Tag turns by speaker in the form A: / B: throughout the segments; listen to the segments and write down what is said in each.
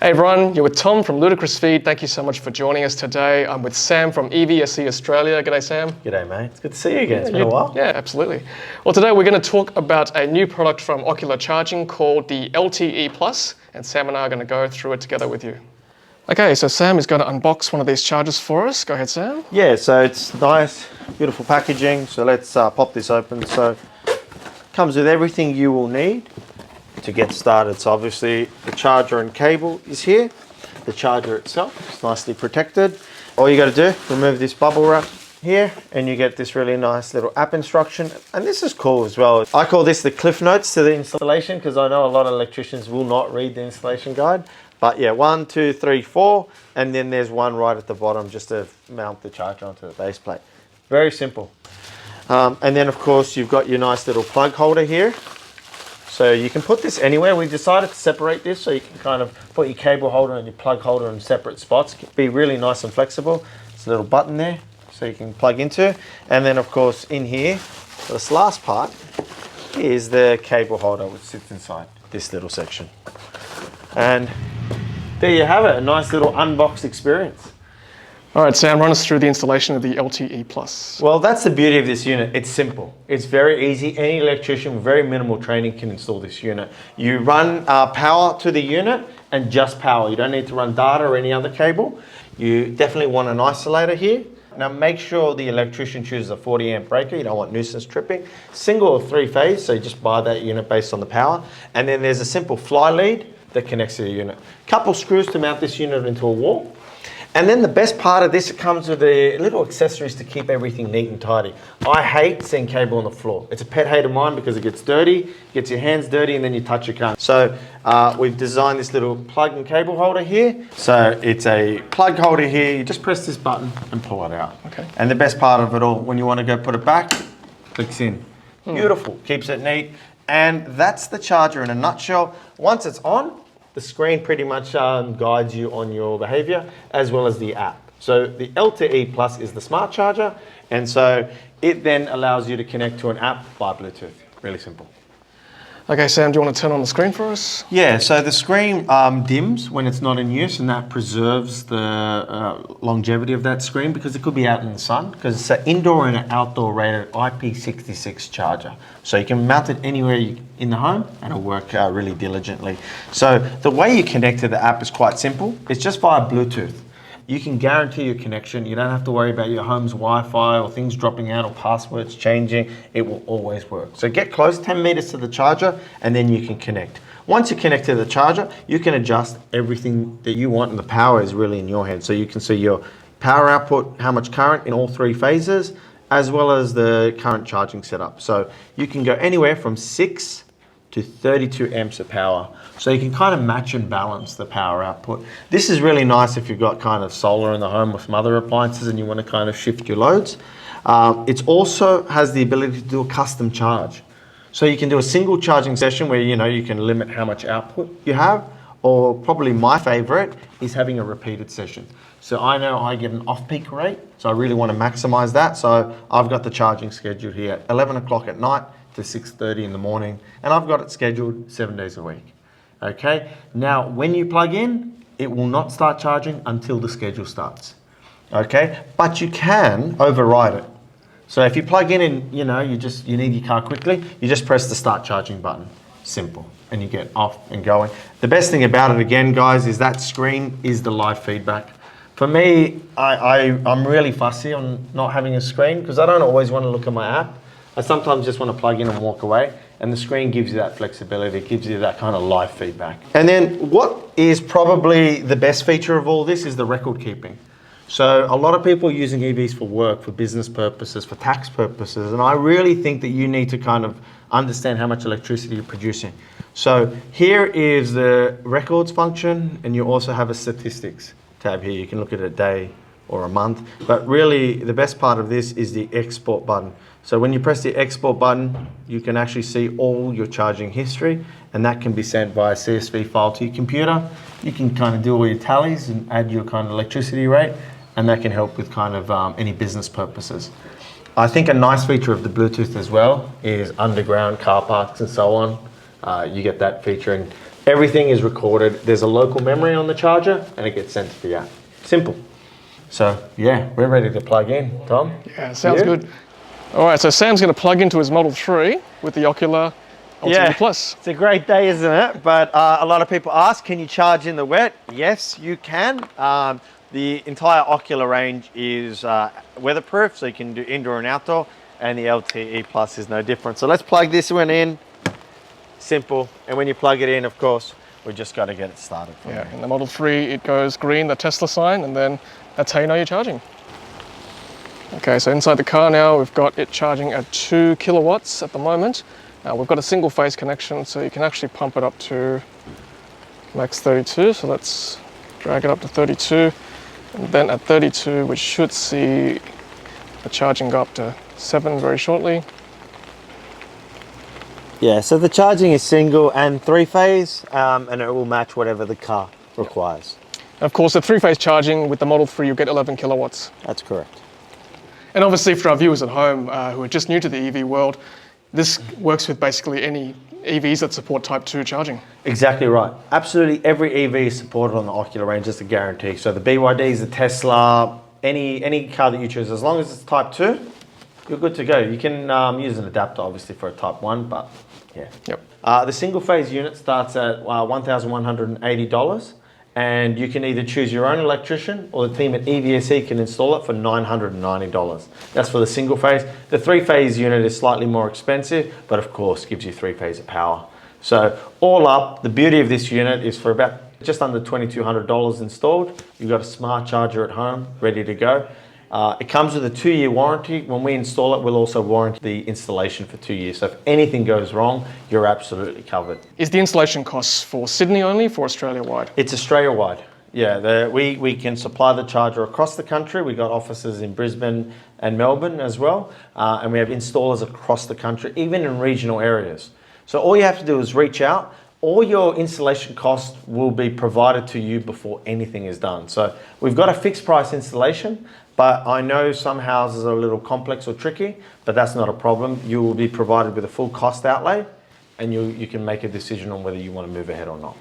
A: Hey everyone, you're with Tom from Ludicrous Feed. Thank you so much for joining us today. I'm with Sam from EVSE Australia. G'day Sam.
B: G'day mate, it's good to see you again. It's been a while.
A: Yeah, absolutely. Well, today we're going to talk about a new product from Ocular Charging called the LTE Plus, and Sam and I are going to go through it together with you. Okay, so Sam is going to unbox one of these chargers for us. Go ahead, Sam.
B: Yeah, so it's nice, beautiful packaging. So let's pop this open. So it comes with everything you will need to get started. So obviously the charger and cable is here. The charger itself is nicely protected. All you got to do, remove this bubble wrap here, and you get this really nice little app instruction. And this is cool as well. I call this the cliff notes to the installation, because I know a lot of electricians will not read the installation guide. But yeah, 1, 2, 3, 4, and then there's one right at the bottom just to mount the charger onto the base plate. Very simple. And then of course you've got your nice little plug holder here. So you can put this anywhere. We decided to separate this so you can kind of put your cable holder and your plug holder in separate spots. Be really nice and flexible. There's a little button there so you can plug into. And then of course in here, this last part is the cable holder which sits inside this little section. And there you have it, a nice little unboxed experience.
A: All right, Sam, run us through the installation of the LTE Plus.
B: Well, that's the beauty of this unit. It's simple. It's very easy. Any electrician with very minimal training can install this unit. You run power to the unit and just power. You don't need to run data or any other cable. You definitely want an isolator here. Now make sure the electrician chooses a 40 amp breaker. You don't want nuisance tripping. Single or 3-phase, so you just buy that unit based on the power. And then there's a simple fly lead that connects to the unit. Couple screws to mount this unit into a wall. And then the best part of this, it comes with the little accessories to keep everything neat and tidy. I hate seeing cable on the floor. It's a pet hate of mine because it gets dirty, gets your hands dirty, and then you touch your car. So we've designed this little plug and cable holder here. So it's a plug holder here. You just press this button and pull it out.
A: Okay.
B: And the best part of it all, when you want to go put it back, clicks in. Beautiful, keeps it neat. And that's the charger in a nutshell. Once it's on, the screen pretty much guides you on your behavior, as well as the app. So the LTE Plus is the smart charger, and so it then allows you to connect to an app by Bluetooth. Really simple.
A: Okay, Sam, do you want to turn on the screen for us?
B: Yeah, so the screen dims when it's not in use, and that preserves the longevity of that screen because it could be out in the sun, because it's an indoor and an outdoor rated IP66 charger. So you can mount it anywhere in the home and it'll work really diligently. So the way you connect to the app is quite simple. It's just via Bluetooth. You can guarantee your connection. You don't have to worry about your home's Wi-Fi or things dropping out or passwords changing. It will always work. So get close, 10 meters to the charger, and then you can connect. Once you connect to the charger, you can adjust everything that you want, and the power is really in your hands. So you can see your power output, how much current in all 3 phases, as well as the current charging setup. So you can go anywhere from 6 to 32 amps of power. So you can kind of match and balance the power output. This is really nice if you've got kind of solar in the home with some other appliances and you want to kind of shift your loads. It also has the ability to do a custom charge. So you can do a single charging session where you can limit how much output you have, or probably my favorite is having a repeated session. So I know I get an off-peak rate, so I really want to maximize that. So I've got the charging scheduled here at 11 o'clock at night to 6:30 in the morning, and I've got it scheduled 7 days a week. Okay, now when you plug in, it will not start charging until the schedule starts. Okay, but you can override it. So if you plug in and you need your car quickly, you just press the start charging button. Simple, and you get off and going. The best thing about it again, guys, is that screen is the live feedback. For me, I'm really fussy on not having a screen because I don't always want to look at my app. I sometimes just want to plug in and walk away, and the screen gives you that flexibility, it gives you that kind of live feedback. And then what is probably the best feature of all this is the record keeping. So a lot of people are using EVs for work, for business purposes, for tax purposes, and I really think that you need to kind of understand how much electricity you're producing. So here is the records function, and you also have a statistics tab here. You can look at a day or a month, but really the best part of this is the export button. So when you press the export button, you can actually see all your charging history, and that can be sent via CSV file to your computer. You can kind of do all your tallies and add your kind of electricity rate, and that can help with kind of any business purposes. I think a nice feature of the Bluetooth as well is underground car parks and so on. You get that feature, and Everything is recorded. There's a local memory on the charger and it gets sent to Fiat. Simple. So yeah, we're ready to plug in, Tom.
A: Yeah, sounds good. All right, so Sam's going to plug into his Model 3 with the Ocular LTE Plus.
B: It's a great day, isn't it? But a lot of people ask, can you charge in the wet? Yes, you can. The entire Ocular range is weatherproof, so you can do indoor and outdoor, and the LTE Plus is no different. So let's plug this one in. Simple. And when you plug it in, of course, we just got to get it started.
A: Yeah, in the Model 3, it goes green, the Tesla sign, and then that's how you know you're charging. Okay, so inside the car now, we've got it charging at 2 kilowatts at the moment. We've got a single phase connection, so you can actually pump it up to max 32. So let's drag it up to 32. And then at 32, we should see the charging go up to 7 very shortly.
C: Yeah, so the charging is single and 3-phase, and it will match whatever the car requires.
A: And of course, the 3-phase charging with the Model 3, you get 11 kilowatts.
C: That's correct.
A: And obviously for our viewers at home who are just new to the EV world, this works with basically any EVs that support Type 2 charging.
B: Exactly right. Absolutely every EV is supported on the Ocular range, that's a guarantee. So the BYDs, the Tesla, any car that you choose, as long as it's Type 2, you're good to go. You can use an adapter obviously for a Type 1, but yeah.
A: Yep.
B: The single phase unit starts at $1,180, and you can either choose your own electrician or the team at EVSE can install it for $990. That's for the single phase. The 3-phase unit is slightly more expensive, but of course gives you 3 phases of power. So all up, the beauty of this unit is for about just under $2,200 installed. You've got a smart charger at home, ready to go. It comes with a 2-year warranty. When we install it, we'll also warranty the installation for 2 years. So if anything goes wrong, you're absolutely covered.
A: Is the installation costs for Sydney only, for Australia-wide?
B: It's Australia-wide. Yeah, we can supply the charger across the country. We've got offices in Brisbane and Melbourne as well. And we have installers across the country, even in regional areas. So all you have to do is reach out. All your installation costs will be provided to you before anything is done. So we've got a fixed price installation, but I know some houses are a little complex or tricky, but that's not a problem. You will be provided with a full cost outlay, and you can make a decision on whether you want to move ahead or not.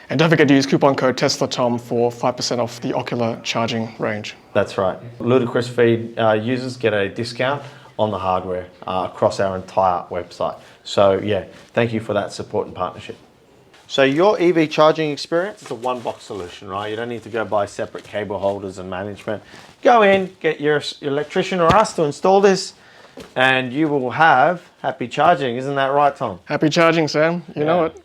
A: And don't forget to use coupon code TESLATOM for 5% off the Ocular charging range.
B: That's right. Ludicrous Feed users get a discount on the hardware across our entire website. So yeah, thank you for that support and partnership. So your EV charging experience is a one-box solution, right? You don't need to go buy separate cable holders and management. Go in, get your electrician or us to install this, and you will have happy charging. Isn't that right, Tom?
A: Happy charging, Sam. You know it.